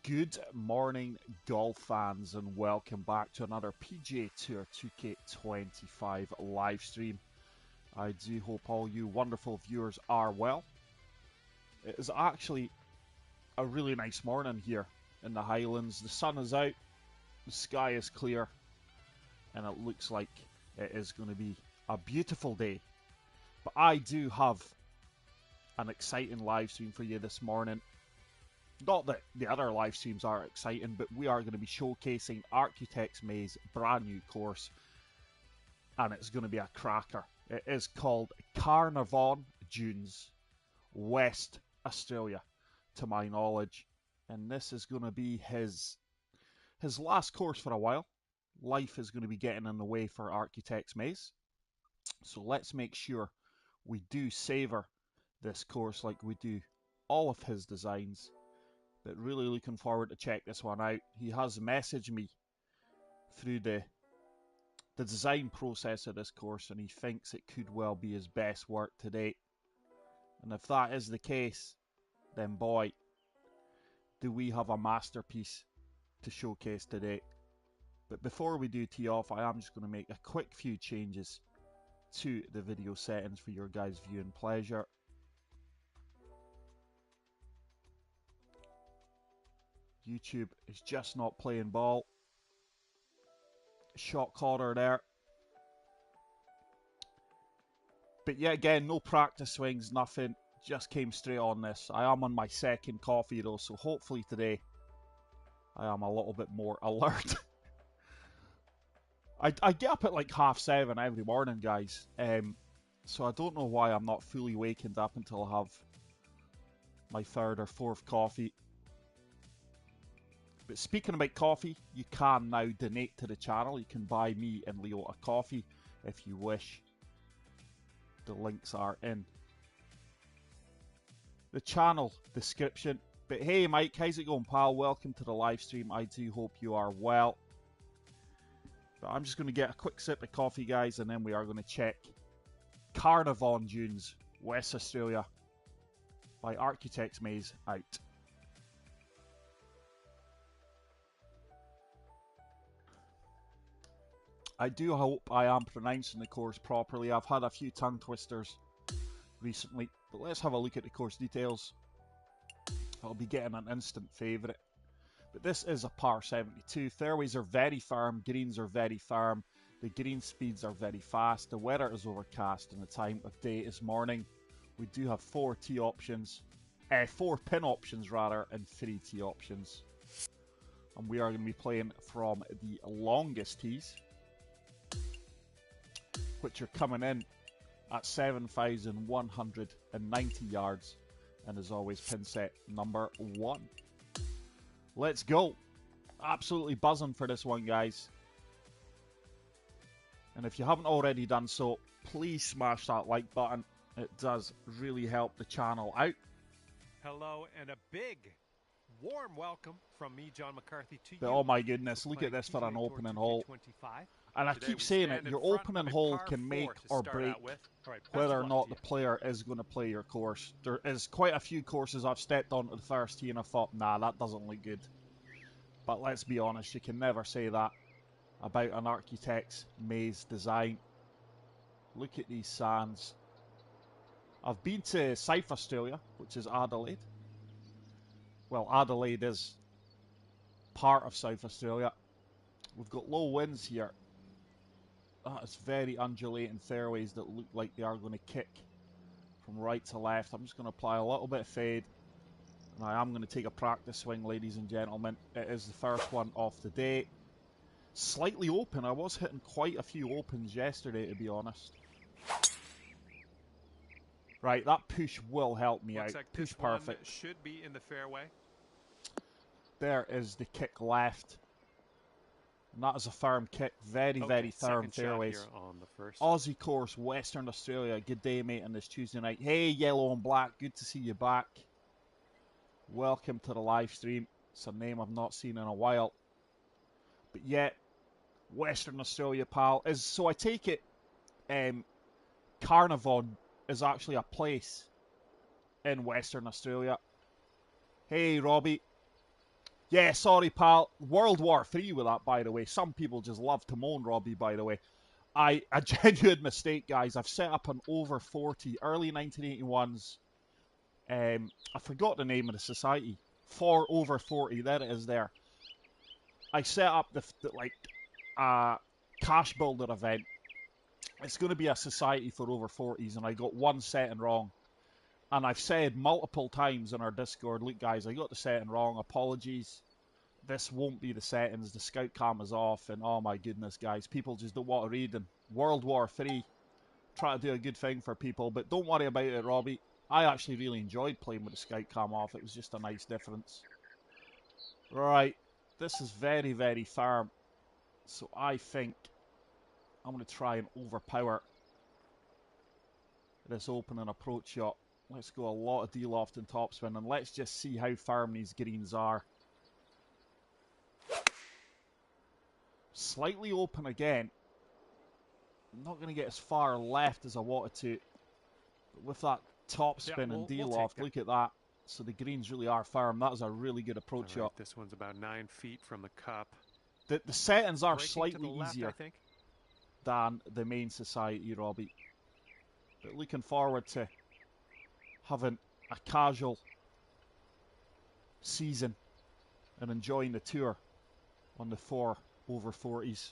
Good morning, golf fans, and welcome back to another PGA Tour 2K25 live stream. I do hope all you wonderful viewers are well. It is actually a really nice morning here in the Highlands. The sun is out, the sky is clear, and it looks like it is going to be a beautiful day. But I do have an exciting live stream for you this morning. Not that the other live streams are exciting, but we are going to be showcasing Architects Maze brand new course, and it's going to be a cracker. It is called Carnarvon Dunes, West Australia, to my knowledge, and this is going to be his last course for a while. Life is going to be getting in the way for Architects Maze, so let's make sure we do savour this course like we do all of his designs. But really looking forward to check this one out. He has messaged me through the design process of this course, and he thinks it could well be his best work to date. And if that is the case, then boy, do we have a masterpiece to showcase today. But before we do tee off, I am just going to make a quick few changes to the video settings for your guys' viewing pleasure. YouTube is just not playing ball. Shot caller there. But yet again, no practice swings, nothing. Just came straight on this. I am on my second coffee though, so hopefully today I am a little bit more alert. I get up at like 7:30 every morning, guys. So I don't know why I'm not fully wakened up until I have my third or fourth coffee. But speaking about coffee, you can now donate to the channel. You can buy me and Leo a coffee if you wish. The links are in the channel description. But hey Mike, how's it going, pal? Welcome to the live stream. I do hope you are well. But I'm just going to get a quick sip of coffee, guys, and then we are going to check Carnarvon Dunes, West Australia by Architects Maze out. I do hope I am pronouncing the course properly. I've had a few tongue twisters recently, but let's have a look at the course details. I'll be getting an instant favourite. But this is a par 72. Fairways are very firm, greens are very firm, the green speeds are very fast, the weather is overcast, and the time of day is morning. We do have 4 pin options rather, and 3 tee options. And we are going to be playing from the longest tees, which are coming in at 7,190 yards, and as always, pin set number 1. Let's go. Absolutely buzzing for this one, guys. And if you haven't already done so, please smash that like button. It does really help the channel out. Hello and a big warm welcome from me, John McCarthy, to but you. Oh my goodness, look at this for an opening hole. And I keep saying it, your opening hole can make or break whether or not the player is going to play your course. There is quite a few courses I've stepped onto the first tee and I thought, nah, that doesn't look good. But let's be honest, you can never say that about an Architects Maze design. Look at these sands. I've been to South Australia, which is Adelaide. Well, Adelaide is part of South Australia. We've got low winds here. It's very undulating fairways that look like they are going to kick from right to left. I'm just going to apply a little bit of fade. And I am going to take a practice swing, ladies and gentlemen. It is the first one of the day. Slightly open. I was hitting quite a few opens yesterday, to be honest. Right, that push will help me out. Like push perfect. Should be in the fairway. There is the kick left. And that is a firm kick. Very, very firm fairways. On the first. Aussie course, Western Australia. Good day, mate, on this Tuesday night. Hey, yellow and black. Good to see you back. Welcome to the live stream. It's a name I've not seen in a while. But yet, Western Australia, pal. So I take it Carnarvon is actually a place in Western Australia. Hey, Robbie. Yeah, sorry, pal. World War III with that, by the way. Some people just love to moan, Robbie, by the way. A genuine mistake, guys. I've set up an over 40, early 1981s. I forgot the name of the society. For over 40, there it is there. I set up the like cash builder event. It's going to be a society for over 40s, and I got one setting wrong. And I've said multiple times in our Discord, look, guys, I got the setting wrong. Apologies. This won't be the settings. The scout cam is off, and oh my goodness, guys, people just don't want to read. And World War III, try to do a good thing for people, but don't worry about it, Robbie. I actually really enjoyed playing with the scout cam off. It was just a nice difference. Right, this is very, very firm. So I think I'm going to try and overpower this opening approach shot. Let's go a lot of D-loft and topspin, and let's just see how firm these greens are. Slightly open again. I'm not going to get as far left as I wanted to. But with that topspin and D-loft, look at that. So the greens really are firm. That is a really good approach shot. This one's about 9 feet from the cup. The settings are slightly left, easier than the main society, Robbie. But looking forward to having a casual season and enjoying the tour on the 4 over 40s.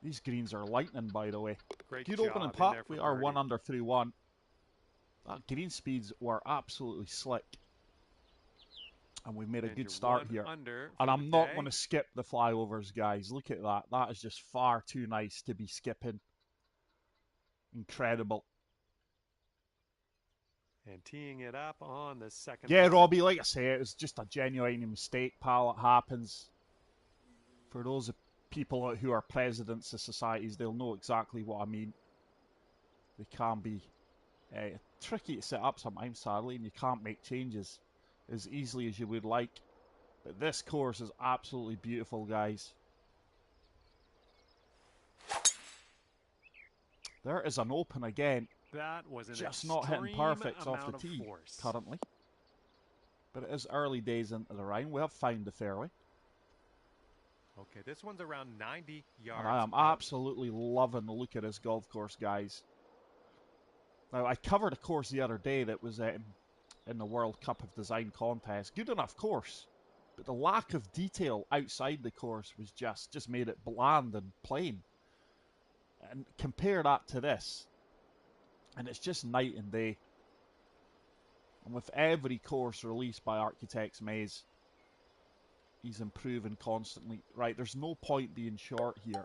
These greens are lightning, by the way. Good opening putt. We are 1 under through 1. That green speeds were absolutely slick. And we made a good start here. And I'm not going to skip the flyovers, guys. Look at that. That is just far too nice to be skipping. Incredible. And teeing it up on the second. Yeah, Robbie, like I say, it was just a genuine mistake, pal. It happens. For those people who are presidents of societies, they'll know exactly what I mean. They can be tricky to set up sometimes, sadly, and you can't make changes as easily as you would like. But this course is absolutely beautiful, guys. There is an open again. That was an just not hitting perfects off the tee currently. But it is early days into the round. We have found the fairway. Okay, this one's around 90 yards. And I am absolutely loving the look of this golf course, guys. Now, I covered a course the other day that was in the World Cup of Design contest. Good enough course. But the lack of detail outside the course was just made it bland and plain. And compare that to this. And it's just night and day. And with every course released by Architects Maze, he's improving constantly. Right, there's no point being short here.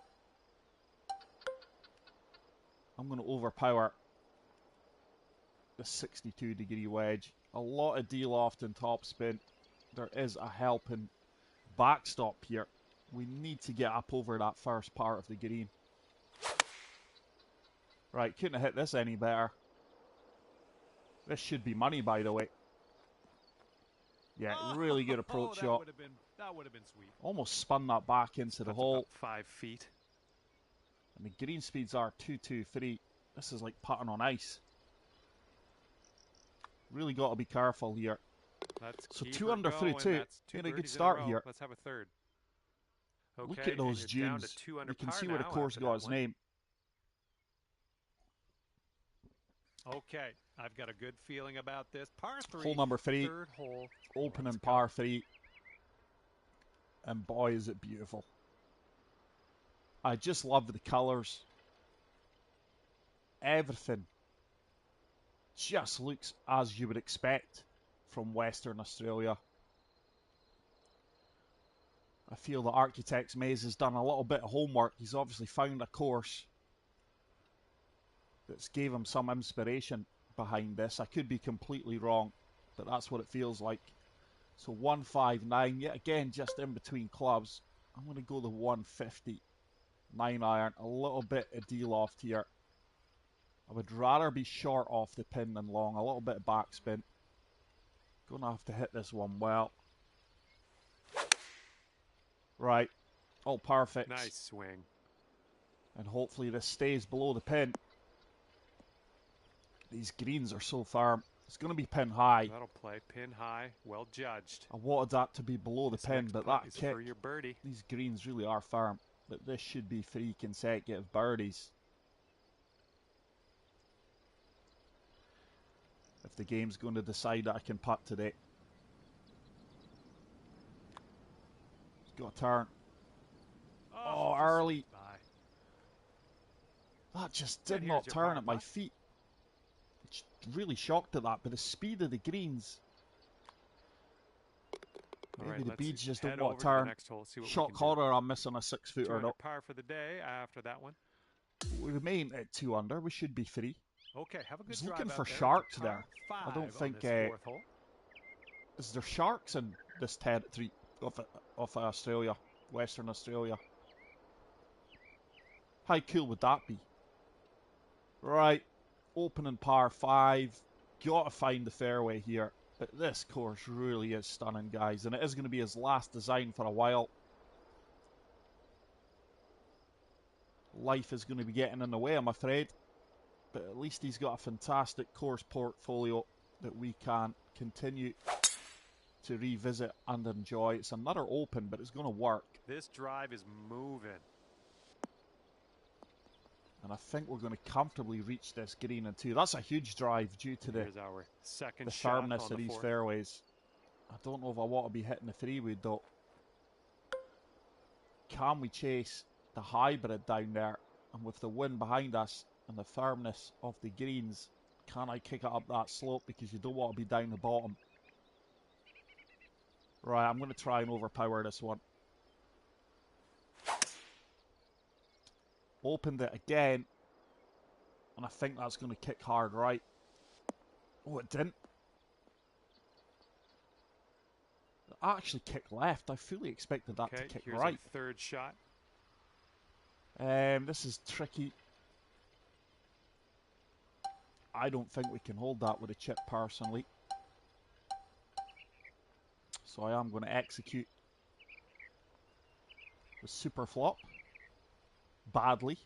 I'm going to overpower the 62-degree wedge. A lot of D-loft and topspin. There is a helping backstop here. We need to get up over that first part of the green. Right, couldn't have hit this any better. This should be money, by the way. Yeah, really good approach shot. That would have been sweet. Almost spun that back into the hole. 5 feet. And the green speeds are 223. This is like putting on ice. Really got to be careful here. So 2 under through 2. Made a good start here. Let's have a third. Okay, look at those dunes. You can see where the course got its name. Okay, I've got a good feeling about this. Par 3. Hole number 3. Third hole. Opening par 3. And boy, is it beautiful. I just love the colours. Everything just looks as you would expect from Western Australia. I feel the Architects Maze has done a little bit of homework. He's obviously found a course that's gave him some inspiration behind this. I could be completely wrong, but that's what it feels like. So 159, yet again, just in between clubs. I'm going to go the 150. 9 iron, a little bit of D-loft here. I would rather be short off the pin than long. A little bit of backspin. Going to have to hit this one well. Right. All perfect. Nice swing. And hopefully this stays below the pin. These greens are so firm. It's going to be pin high. That'll play pin high, well judged. I wanted that to be below the pin, but that kick, for your birdie. These greens really are firm. But this should be 3 consecutive birdies. If the game's going to decide that I can putt today. It's got a turn. Oh, early. That just did not turn at my feet. Really shocked at that, but the speed of the greens. Maybe the beads just don't want to turn. Shot corner, I'm missing a 6-footer. No. Par for the day after that one. We remain at 2 under. We should be free. Okay, have a good I was looking for sharks there. I don't think. Is there sharks in this territory of Australia, Western Australia? How cool would that be? Right, opening par 5. Got to find the fairway here. But this course really is stunning, guys, and it is going to be his last design for a while. Life is going to be getting in the way, I'm afraid. But at least he's got a fantastic course portfolio that we can continue to revisit and enjoy. It's another open, but it's going to work. This drive is moving. And I think we're going to comfortably reach this green in 2. That's a huge drive due to the firmness of these fairways. I don't know if I want to be hitting the 3-wood though. Can we chase the hybrid down there? And with the wind behind us and the firmness of the greens, can I kick it up that slope? Because you don't want to be down the bottom. Right, I'm going to try and overpower this one. Opened it again, and I think that's going to kick hard right. Oh, it didn't. It actually kicked left. I fully expected that to kick right. Third shot. This is tricky. I don't think we can hold that with a chip personally. So I am going to execute the super flop. Badly.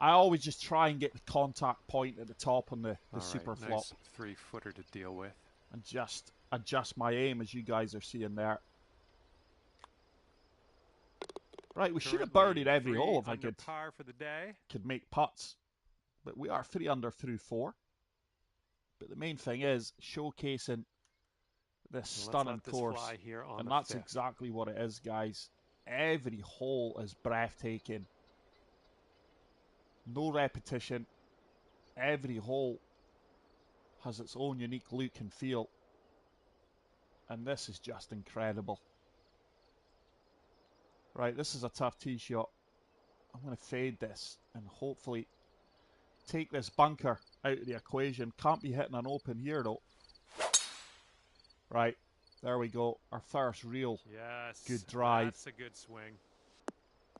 I always just try and get the contact point at the top on the super flop. Nice 3-footer to deal with. And just adjust my aim, as you guys are seeing there. Right, we should have birdied every hole if I could make putts. But we are 3 under through 4. But the main thing is showcasing this stunning course. And that's exactly what it is, guys. Every hole is breathtaking. No repetition. Every hole has its own unique look and feel. And this is just incredible. Right, this is a tough tee shot. I'm going to fade this and hopefully take this bunker out of the equation. Can't be hitting an open here though. Right. There we go. Our first real good drive. That's a good swing.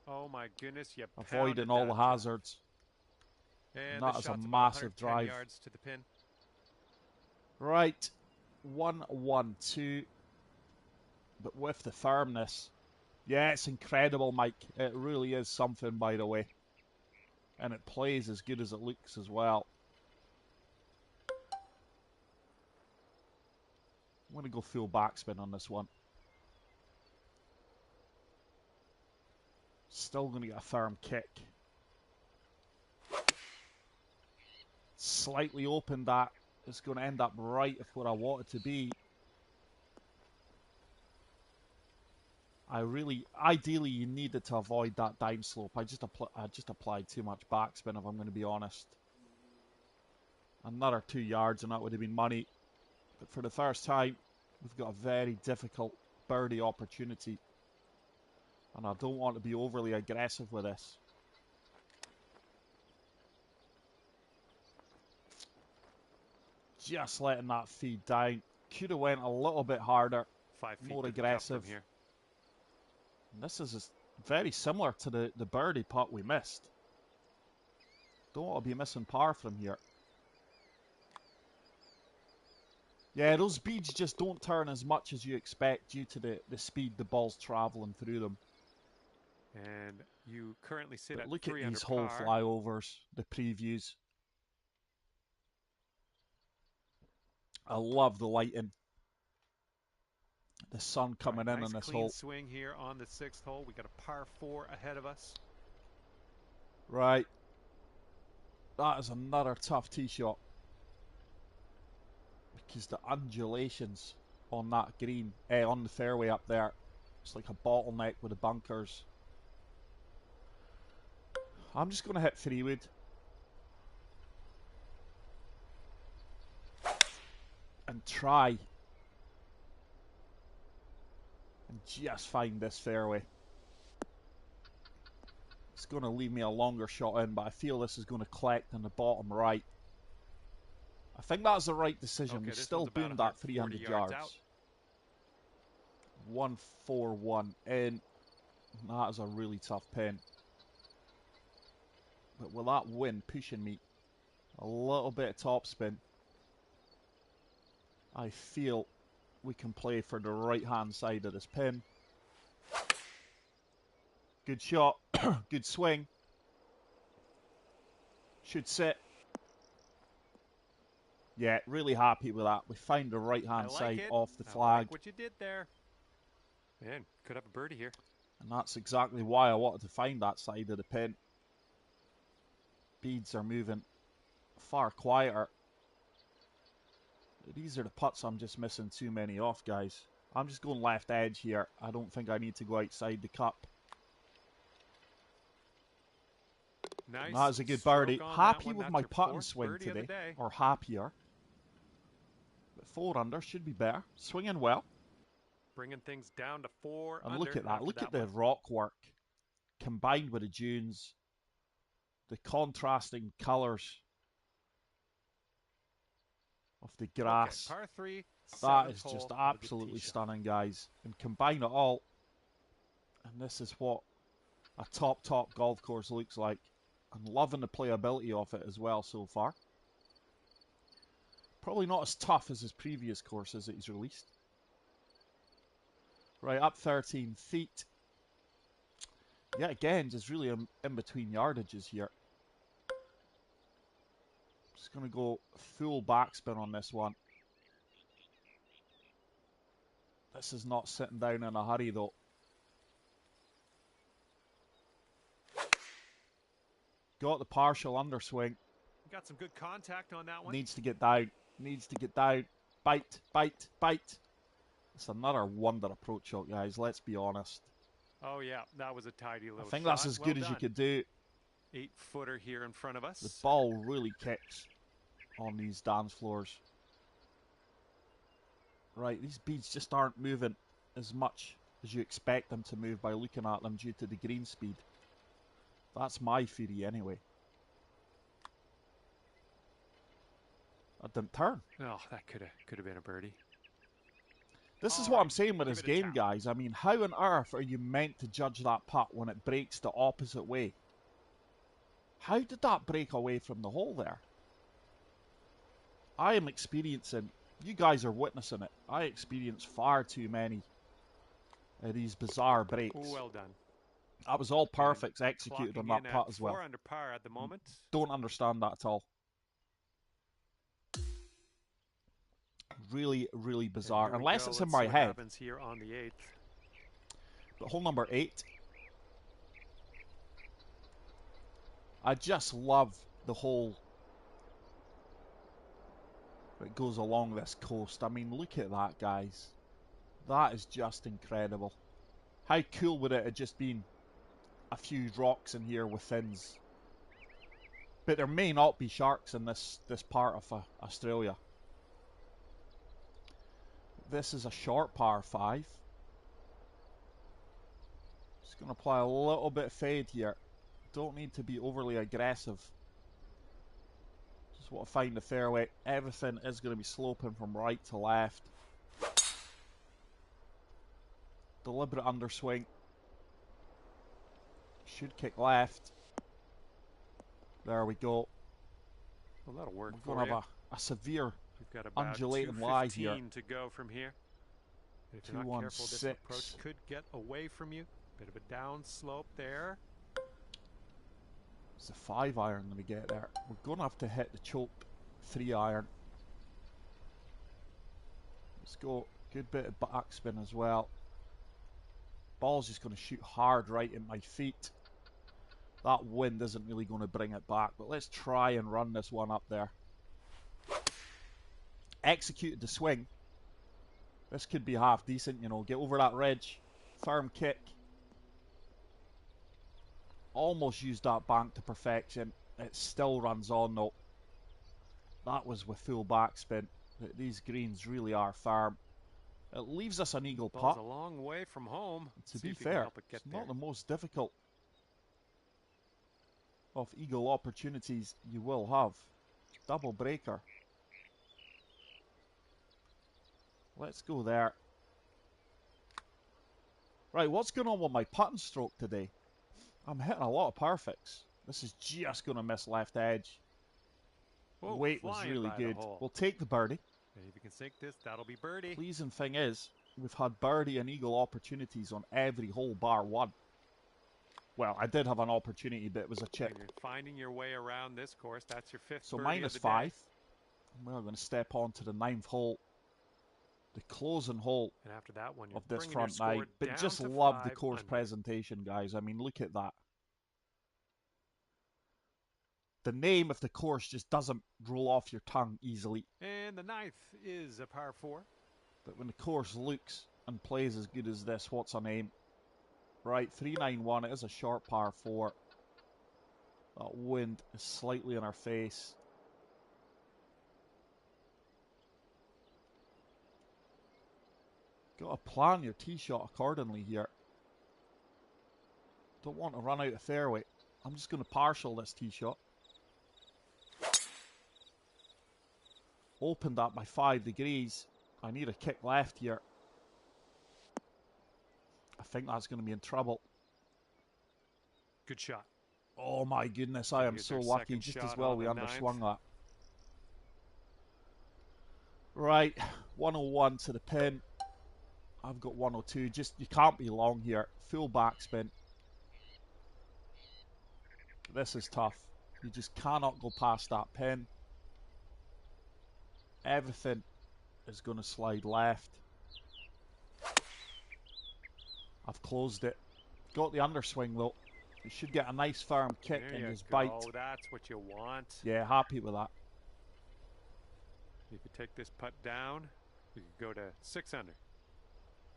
Oh my goodness, you avoiding all the hazards. And that is a massive drive. Yards to the pin. Right. 1-1-2. But with the firmness. Yeah, it's incredible, Mike. It really is something, by the way. And it plays as good as it looks as well. I'm going to go full backspin on this one. Still going to get a firm kick. Slightly open that. It's going to end up right of where I want it to be. Ideally you needed to avoid that down slope. I just applied too much backspin if I'm going to be honest. Another 2 yards and that would have been money. But for the first time, we've got a very difficult birdie opportunity. And I don't want to be overly aggressive with this. Just letting that feed down. Could have went a little bit harder. 5 feet more aggressive. Here. And this is very similar to the birdie putt we missed. Don't want to be missing par from here. Yeah, those beads just don't turn as much as you expect due to the speed the ball's traveling through them. And you currently sit at look 3 at under these hole par. flyovers, the previews. I love the lighting. The sun coming in Nice on this clean hole. swing here on the 6th hole. We got a par 4 ahead of us. Right. That is another tough tee shot. Because the undulations on that green, on the fairway up there, it's like a bottleneck with the bunkers. I'm just going to hit 3-wood. And try and just find this fairway. It's going to leave me a longer shot in, but I feel this is going to collect in the bottom right. I think that's the right decision. Okay, We still boomed that 300 yards. 141 in. That is a really tough pin. But with that wind pushing me a little bit of topspin, I feel we can play for the right hand side of this pin. Good shot. Good swing. Should sit. Yeah, really happy with that. We found the right hand side off the flag. I like what you did there. Man, could have a birdie here. And that's exactly why I wanted to find that side of the pin. Beads are moving far quieter. These are the putts I'm just missing too many off, guys. I'm just going left edge here. I don't think I need to go outside the cup. Nice. That is a good birdie. Happy with my putting swing today. Or happier. But 4 under should be better. Swinging well. Bringing things down to 4 and under. look at that. Look at the rock work combined with the dunes. The contrasting colours of the grass. Okay, par 3. That is just absolutely stunning, guys. And combine it all, and this is what a top golf course looks like. I'm loving the playability of it as well so far. Probably not as tough as his previous courses that he's released. Right, up 13 feet. Yeah, again, just really in between yardages here. Just going to go full backspin on this one. This is not sitting down in a hurry, though. Got the partial underswing. Got some good contact on that one. Needs to get down. Needs to get down. Bite, bite, bite. It's another wonder approach shot, guys. Let's be honest. Oh, yeah. That was a tidy little shot. I think that's as good as you could do. 8-footer here in front of us. The ball really kicks on these dance floors. Right, these beads just aren't moving as much as you expect them to move by looking at them due to the green speed. That's my theory anyway. I didn't turn. Oh, that could have been a birdie. This is what I'm saying with this game, guys. I mean, how on earth are you meant to judge that putt when it breaks the opposite way? How did that break away from the hole there? I am experiencing, you guys are witnessing it, I experience far too many of these bizarre breaks. Well done. That was all perfect executed on that putt as well. 4 under par at the moment. Don't understand that at all. Really, really bizarre. Unless it's in my head. Happens here on the 8th. But hole number 8. I just love the hole that goes along this coast. I mean, look at that, guys. That is just incredible. How cool would it have just been a few rocks in here with fins? But there may not be sharks in this part of Australia. This is a short par 5. Just going to apply a little bit of fade here. Don't need to be overly aggressive. Just want to find the fairway. Everything is going to be sloping from right to left. Deliberate underswing. Should kick left. There we go. Well, that'll work. We're going to have a severe We've got about undulating lie here. 2:15 to go from here. If you're not careful, this approach could get away from you. Bit of a down slope there. It's a 5-iron when we get there. We're going to have to hit the choke 3-iron. Let's go. Good bit of backspin as well. Ball's just going to shoot hard right in my feet. That wind isn't really going to bring it back, but let's try and run this one up there. Executed the swing. This could be half decent, you know. Get over that ridge. Firm kick. Almost used that bank to perfection. It still runs on though. That was with full backspin. These greens really are firm. It leaves us an eagle putt. A long way from home. To be fair, it's not the most difficult of eagle opportunities you will have. Double breaker. Let's go there. Right, what's going on with my putting stroke today? I'm hitting a lot of perfects. This is just going to miss left edge. Whoa, Weight was really good. We'll take the birdie. And if you can sink this, that'll be birdie. Pleasing thing is, we've had birdie and eagle opportunities on every hole bar one. Well, I did have an opportunity, but it was a chip. And you're finding your way around this course. That's your fifth birdie minus of the 5. day. We're going to step on to the 9th hole. The closing hole and after that one, of this front nine. But just love the course presentation, guys. I mean, look at that. The name of the course just doesn't roll off your tongue easily. And the 9th is a par 4. But when the course looks and plays as good as this, what's our name? Right, 391. It is a short par 4. That wind is slightly in our face. Got to plan your tee shot accordingly here. Don't want to run out of fairway. I'm just going to partial this tee shot. Opened up by 5 degrees. I need a kick left here. I think that's going to be in trouble. Good shot. Oh my goodness, I am so lucky. Just as well we underswung that. Right, 101 to the pin. I've got 102. Just, you can't be long here. Full backspin. This is tough. You just cannot go past that pin. Everything is going to slide left. I've closed it. Got the underswing though. You should get a nice firm kick in his bite. Oh, that's what you want. Yeah, happy with that. You could take this putt down. You could go to 6 under.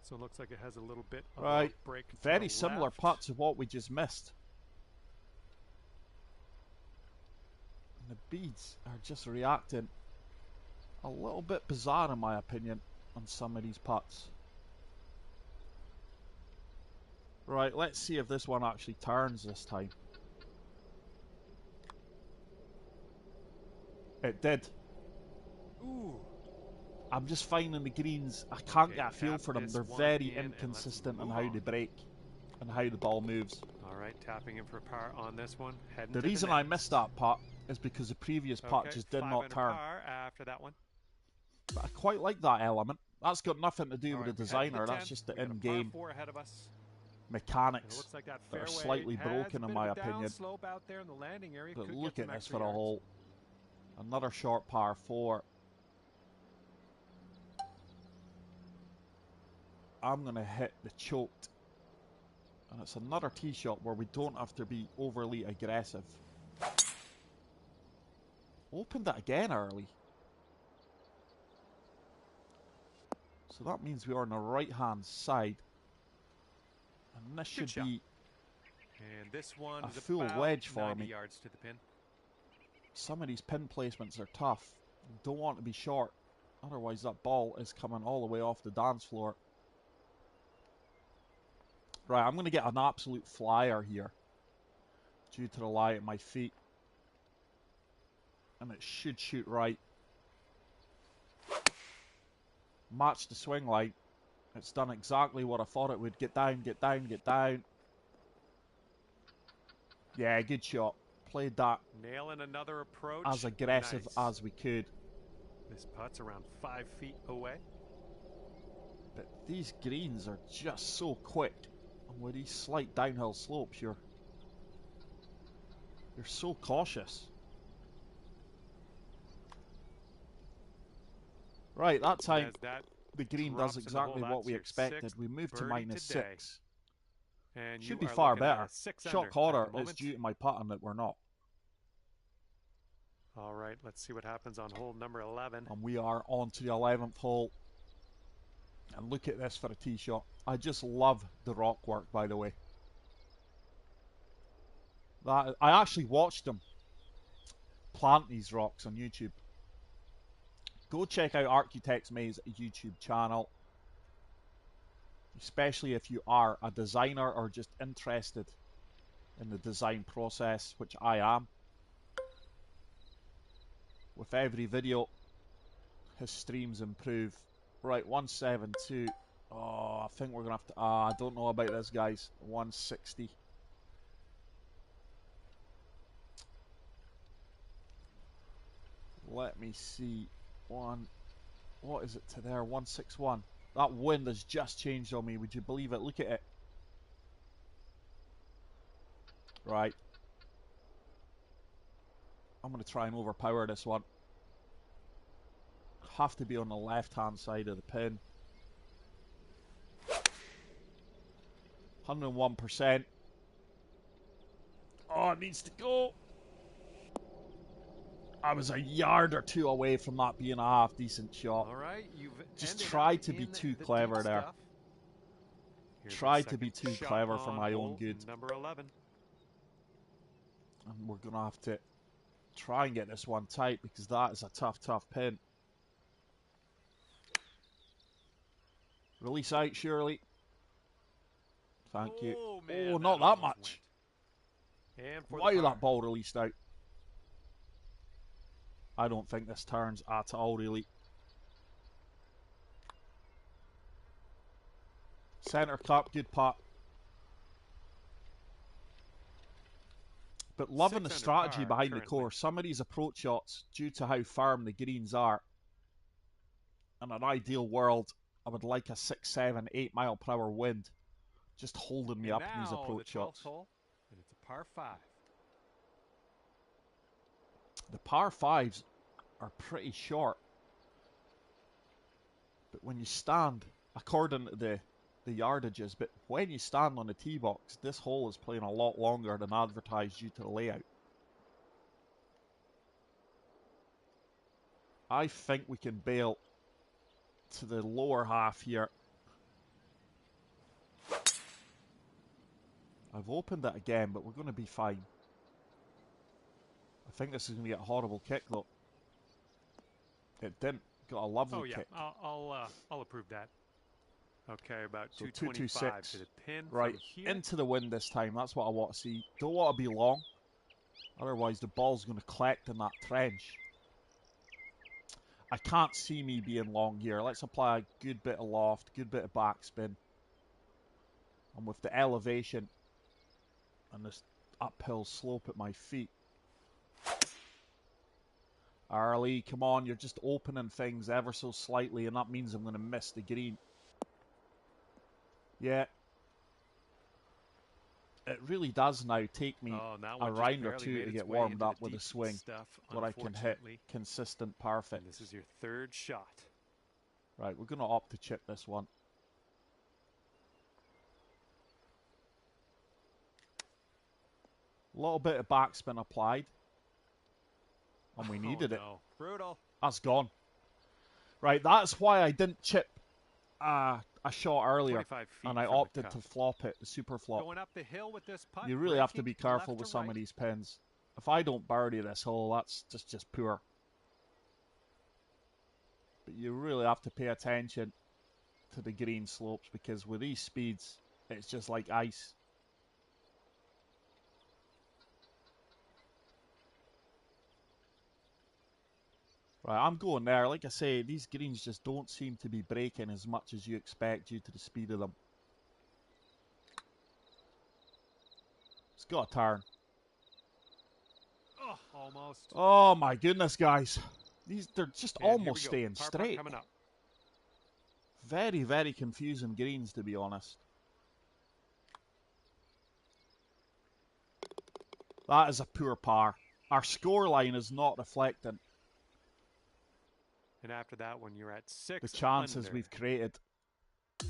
So it looks like it has a little bit of a break. Very similar putts to what we just missed. And the beads are just reacting a little bit bizarre in my opinion on some of these putts. Right, let's see if this one actually turns this time. It did. Ooh. I'm just finding the greens, I can't get a feel for them. They're very inconsistent on how they break and how the ball moves. Alright, tapping in for a par on this one. The reason I missed that putt is because the previous putt just did not turn. Par after that one. But I quite like that element. That's got nothing to do with the designer, that's just the in-game mechanics that are slightly broken in my opinion. But look at this for a hole. Another short par 4. I'm going to hit the choked. And it's another tee shot where we don't have to be overly aggressive. Opened it again early. So that means we are on the right hand side. And this should be a full wedge for me. Yards to the pin. Some of these pin placements are tough. You don't want to be short. Otherwise that ball is coming all the way off the dance floor. Right, I'm going to get an absolute flyer here. Due to the lie at my feet. And it should shoot right. Match the swing line. It's done exactly what I thought it would. Get down, get down, get down. Yeah, good shot. Played that nailing another approach. As aggressive as we could. This putt's around 5 feet away. But these greens are just so quick. And with these slight downhill slopes, you're so cautious. Right, that time The green does exactly what we expected. We moved to -6. And should be far better. Shot caller is due to my putting that we're not. All right, let's see what happens on hole number 11. And we are on to the 11th hole. And look at this for a tee shot. I just love the rock work, by the way. I actually watched them plant these rocks on YouTube. Go check out Architects May's YouTube channel. Especially if you are a designer or just interested in the design process, which I am. With every video, his streams improve. Right, 172. Oh, I think we're going to have to... I don't know about this, guys. 160. Let me see. What is it to there? 161. That wind has just changed on me. Would you believe it? Look at it. Right. I'm going to try and overpower this one. Have to be on the left-hand side of the pin. 101%. Oh, it needs to go. I was a yard or two away from that being a half decent shot. All right, just tried to be too clever there. Tried to be too clever for my own good. Number 11. And we're going to have to try and get this one tight because that is a tough, tough pin. Release out, Shirley. Thank you. Man, oh, not that much. Why that ball released out? I don't think this turns at all, really. Centre cup, good putt. But loving the strategy behind the course. Some of these approach shots, due to how firm the greens are, in an ideal world, I would like a 6, 7, 8 mile per hour wind just holding me up in these approach shots. Hole, and it's a par 5. The par 5s are pretty short. But when you stand, according to the yardages, but when you stand on the tee box, this hole is playing a lot longer than advertised due to the layout. I think we can bail to the lower half here. I've opened it again, but we're going to be fine. I think this is going to get a horrible kick, though. It didn't. Got a lovely kick. I'll approve that. Okay, about so 225 to the pin. Right, into the wind this time. That's what I want to see. Don't want to be long. Otherwise, the ball's going to collect in that trench. I can't see me being long here. Let's apply a good bit of loft, good bit of backspin. And with the elevation and this uphill slope at my feet. Arlie, come on, you're just opening things ever so slightly, and that means I'm going to miss the green. Yeah. It really does now take me a round or two to get warmed up with a swing where I can hit consistent perfect. This is your third shot. Right, we're going to opt to chip this one. A little bit of backspin applied. And we needed it. Brutal. That's gone. Right, that's why I didn't chip a shot earlier. And I opted to flop it, the super flop. Going up the hill with this putt, you really have to be careful with some of these pins. If I don't birdie this hole, that's just poor. But you really have to pay attention to the green slopes, because with these speeds, it's just like ice. Right, I'm going there. Like I say, these greens just don't seem to be breaking as much as you expect due to the speed of them. It's got a turn. Oh, almost. Oh my goodness, guys. They're just almost staying straight. Very, very confusing greens, to be honest. That is a poor par. Our scoreline is not reflecting. And after that one, you're at 6 the chances under. we've created.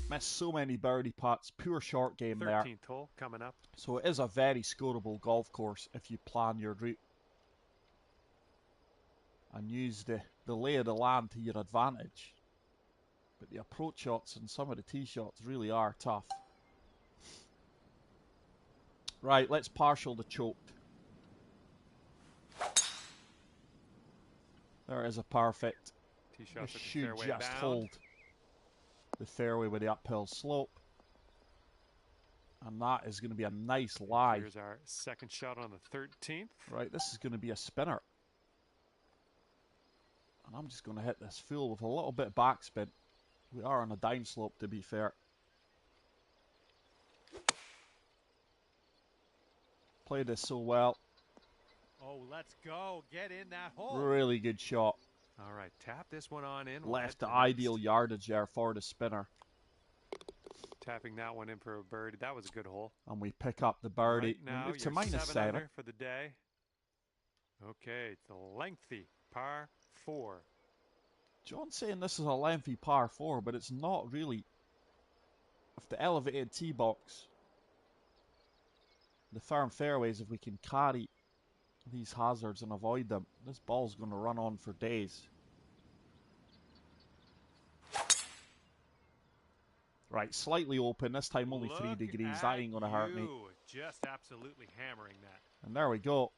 Missed so many birdie putts. Pure short game 13th there. 13th hole coming up. So it is a very scoreable golf course if you plan your route and use the lay of the land to your advantage. But the approach shots and some of the tee shots really are tough. Right, let's partial the choked. There is a perfect. Tee shots This at the should fairway just bound. hold the fairway with the uphill slope. And that is going to be a nice lie. Here's our second shot on the 13th. Right, this is going to be a spinner. And I'm just going to hit this full with a little bit of backspin. We are on a down slope, to be fair. Played this so well. Oh, let's go. Get in that hole. Really good shot. All right, tap this one on in. Left the ideal yardage there for the spinner. Tapping that one in for a birdie. That was a good hole. And we pick up the birdie. Right now, we move to you're minus 7 seven. under for the day. Okay, it's a lengthy par 4. John's saying this is a lengthy par 4, but it's not really. With the elevated tee box, the firm fairways, if we can carry these hazards and avoid them, this ball's going to run on for days. Right, slightly open, this time only 3 degrees. That ain't going to hurt me. Just absolutely hammering that. And there we go.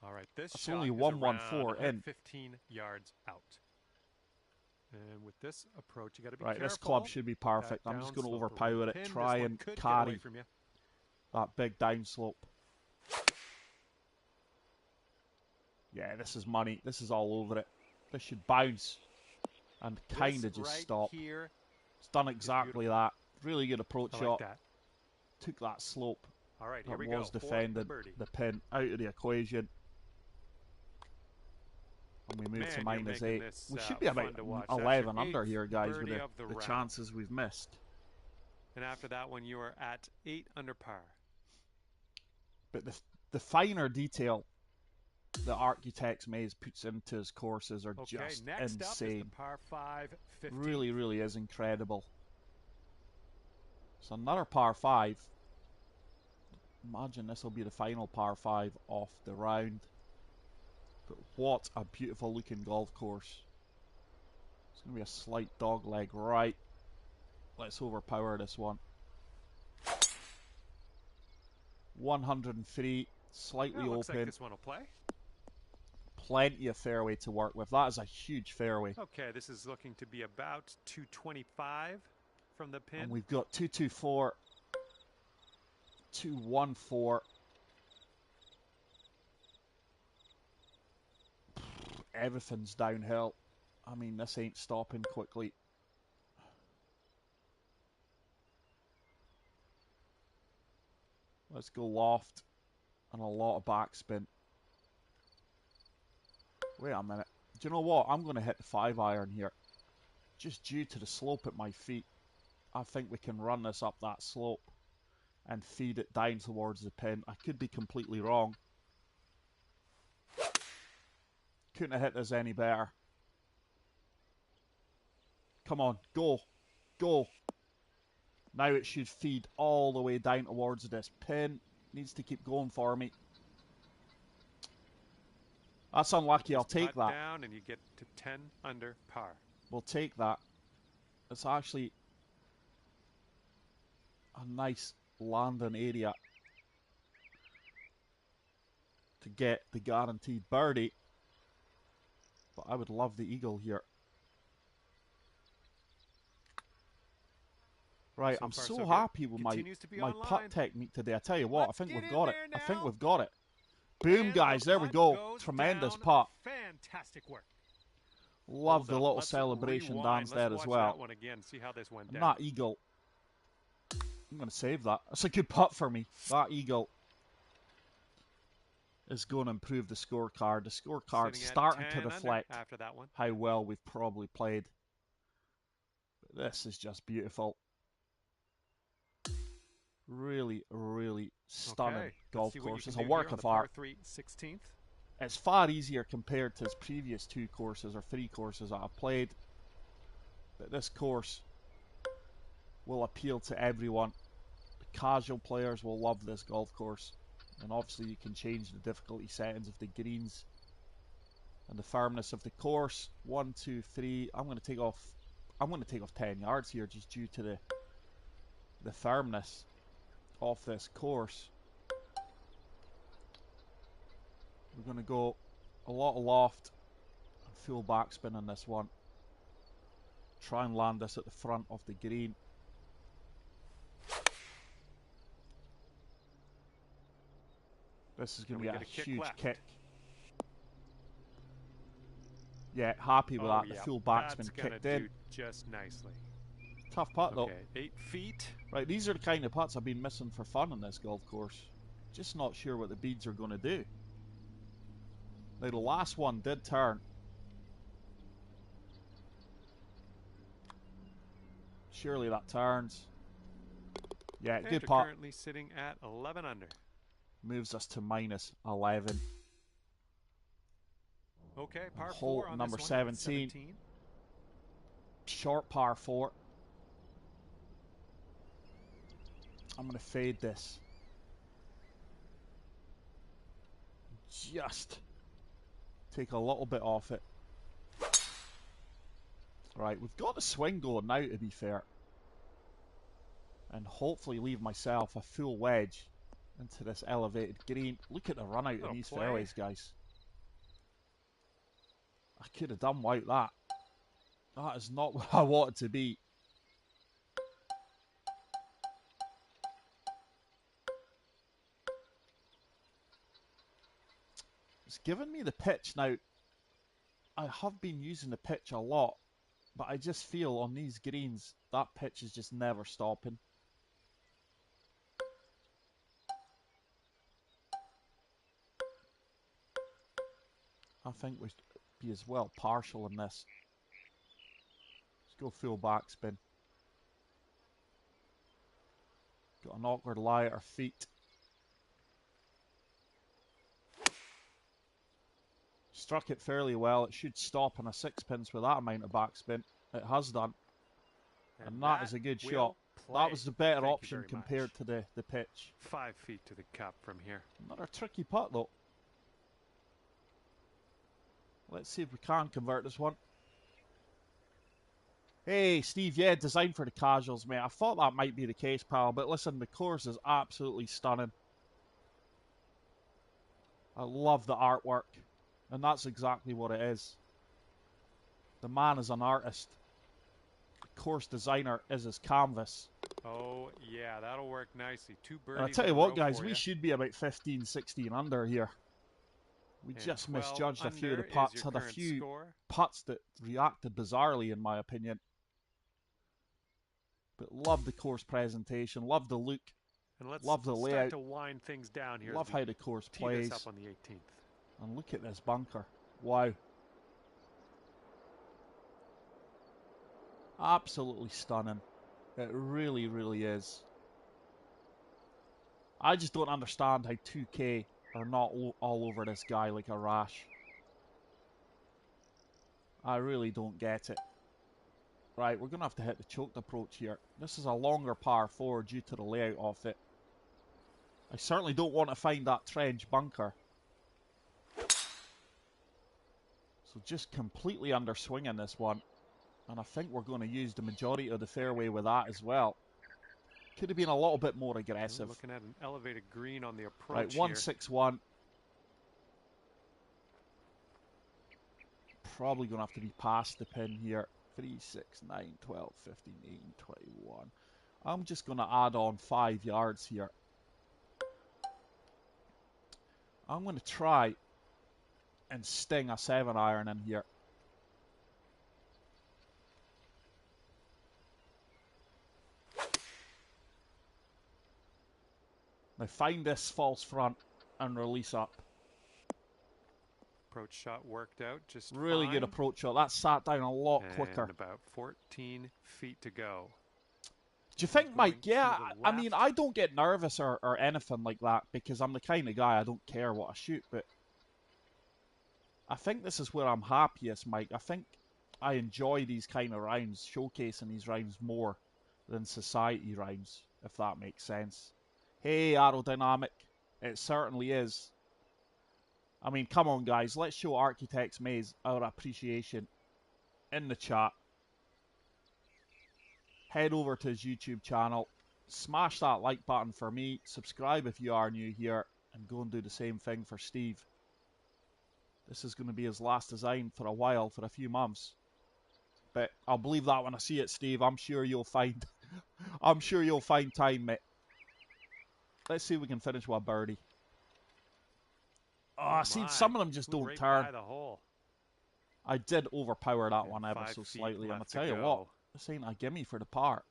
All right, this That's shot only is 114 in. 15 yards out. And with this approach, you got to be right, careful. this club should be perfect. I'm just going to overpower it, try and carry that big downslope. Yeah, this is money. This is all over it. This should bounce and kind of just stop. Here it's done exactly that. Really good approach shot. That. Took that slope. All right, that here we was go. defending the pin out of the equation. And we move to minus 8. We should be about 11 under here, guys, with the chances we've missed. And after that one, you are at 8 under par. But the finer detail the Architects Maze puts into his courses are just next insane. Up is the par 5, 15. Really, really is incredible. So another par 5. Imagine this will be the final par 5 off the round. But what a beautiful looking golf course. It's going to be a slight dog leg right. Let's overpower this one. 103, slightly open. Looks like this one will play. Plenty of fairway to work with. That is a huge fairway. Okay, this is looking to be about 225 from the pin. And we've got 224, 214. Everything's downhill. I mean, this ain't stopping quickly. Let's go loft and a lot of backspin. Wait a minute. Do you know what? I'm going to hit the 5-iron here. Just due to the slope at my feet. I think we can run this up that slope and feed it down towards the pin. I could be completely wrong. Couldn't have hit this any better. Come on, go. Go. Now it should feed all the way down towards this pin. Needs to keep going for me. That's unlucky. I'll take that. Down and you get to 10 under par. We'll take that. It's actually a nice landing area to get the guaranteed birdie. But I would love the eagle here. Right, I'm so happy with my putt technique today. I tell you what, I think we've got it. I think we've got it. Boom, guys, there we go. Tremendous putt. Fantastic work. Love the little celebration dance there as well. That one again. See how this went down. That eagle. I'm going to save that. That's a good putt for me. That eagle is going to improve the scorecard. The scorecard's starting to reflect after that one. How well we've probably played. But this is just beautiful. Really, really stunning golf course. It's a work of art. 16th. It's far easier compared to his previous 2 courses or 3 courses that I've played. But this course will appeal to everyone. The casual players will love this golf course. And obviously you can change the difficulty settings of the greens and the firmness of the course. 1, 2, 3. I'm going to take off 10 yards here just due to the firmness of this course. We're going to go a lot of loft and full backspin on this one. Try and land this at the front of the green. This is going to be a huge kick. Yeah, happy with that. The full backspin kicked in. Just nicely. Tough putt though. Okay, 8 feet. Right, these are the kind of putts I've been missing for fun on this golf course. Just not sure what the beads are going to do. Now the last one did turn. Surely that turns. Yeah, And good you're putt. Currently sitting at 11 under. Moves us to minus 11. Okay, par Hole 4 on number this one, 17. Short par 4. I'm going to fade this. Just take a little bit off it. Right, we've got the swing going now, to be fair. And hopefully leave myself a full wedge into this elevated green. Look at the run out in these fairways, guys. I could have done without that. That is not where I wanted to be. It's given me the pitch. Now, I have been using the pitch a lot, but I just feel on these greens, that pitch is just never stopping. I think we should be as well partial in this. Let's go full backspin. Got an awkward lie at our feet. Struck it fairly well. It should stop on a 6-pins with that amount of backspin. It has done. And that is a good shot. That was the better option compared to the pitch. 5 feet to the cup from here. Another tricky putt though. Let's see if we can convert this one. Hey, Steve, yeah, designed for the casuals, mate. I thought that might be the case, pal. But listen, the course is absolutely stunning. I love the artwork. And that's exactly what it is. The man is an artist. The course designer is his canvas. Oh, yeah, that'll work nicely. 2 birdies. And I tell you what, guys, we should be about 15, 16 under here. We just misjudged a few of the putts. Had a few putts that reacted bizarrely, in my opinion. But love the course presentation. Love the look. And let's love the layout. Start to wind things down here. Love how the course plays. Up on the 18th. And look at this bunker. Wow. Absolutely stunning. It really, really is. I just don't understand how 2K are not all over this guy like a rash. I really don't get it. Right, we're going to have to hit the choked approach here. This is a longer par 4 due to the layout of it. I certainly don't want to find that trench bunker. So just completely underswinging this one. And I think we're going to use the majority of the fairway with that as well. Could have been a little bit more aggressive. We're looking at an elevated green on the approach. Right, 161. Probably going to have to be past the pin here. 3, 6, 9, 12, 15, 18, 21. I'm just going to add on 5 yards here. I'm going to try and sting a 7-iron in here. Now find this false front and release up. Approach shot worked out just really fine. Good approach shot. That sat down a lot quicker. About 14 feet to go. Do you think, Mike? Yeah, I mean, I don't get nervous or anything like that because I'm the kind of guy I don't care what I shoot, but I think this is where I'm happiest, Mike. I think I enjoy these kind of rounds, showcasing these rounds more than society rounds, if that makes sense. Hey, aerodynamic. It certainly is. I mean, come on, guys. Let's show Architects Maze our appreciation in the chat. Head over to his YouTube channel. Smash that like button for me. Subscribe if you are new here. And go and do the same thing for Steve. This is going to be his last design for a while, for a few months. But I'll believe that when I see it, Steve. I'm sure you'll find I'm sure you'll find time, mate. Let's see if we can finish with a birdie. Oh, see, some of them just don't turn. I did overpower that one ever so slightly, and I'll tell you what, this ain't a gimme for the par.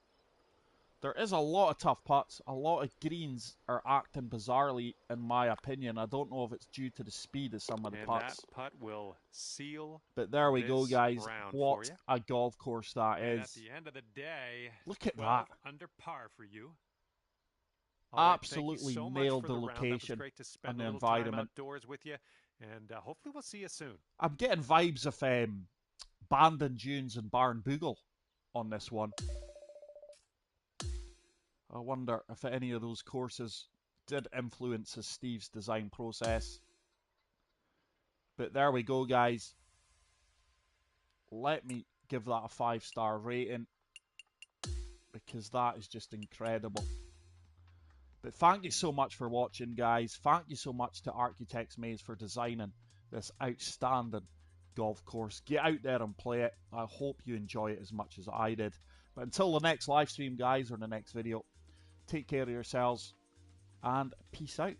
There is a lot of tough putts. A lot of greens are acting bizarrely, in my opinion. I don't know if it's due to the speed of some of the putts. That putt will seal. But there we go, guys. What a golf course that is. At the end of the day, look at that. Under par for you. Absolutely nailed the location and the environment. Outdoors with you, and hopefully we'll see you soon. I'm getting vibes of Carnarvon Dunes and Barnbougle on this one. I wonder if any of those courses did influence Steve's design process. But there we go, guys. Let me give that a 5-star rating, because that is just incredible. But thank you so much for watching, guys. Thank you so much to Architects Maze for designing this outstanding golf course. Get out there and play it. I hope you enjoy it as much as I did. But until the next live stream, guys, or the next video, take care of yourselves and peace out.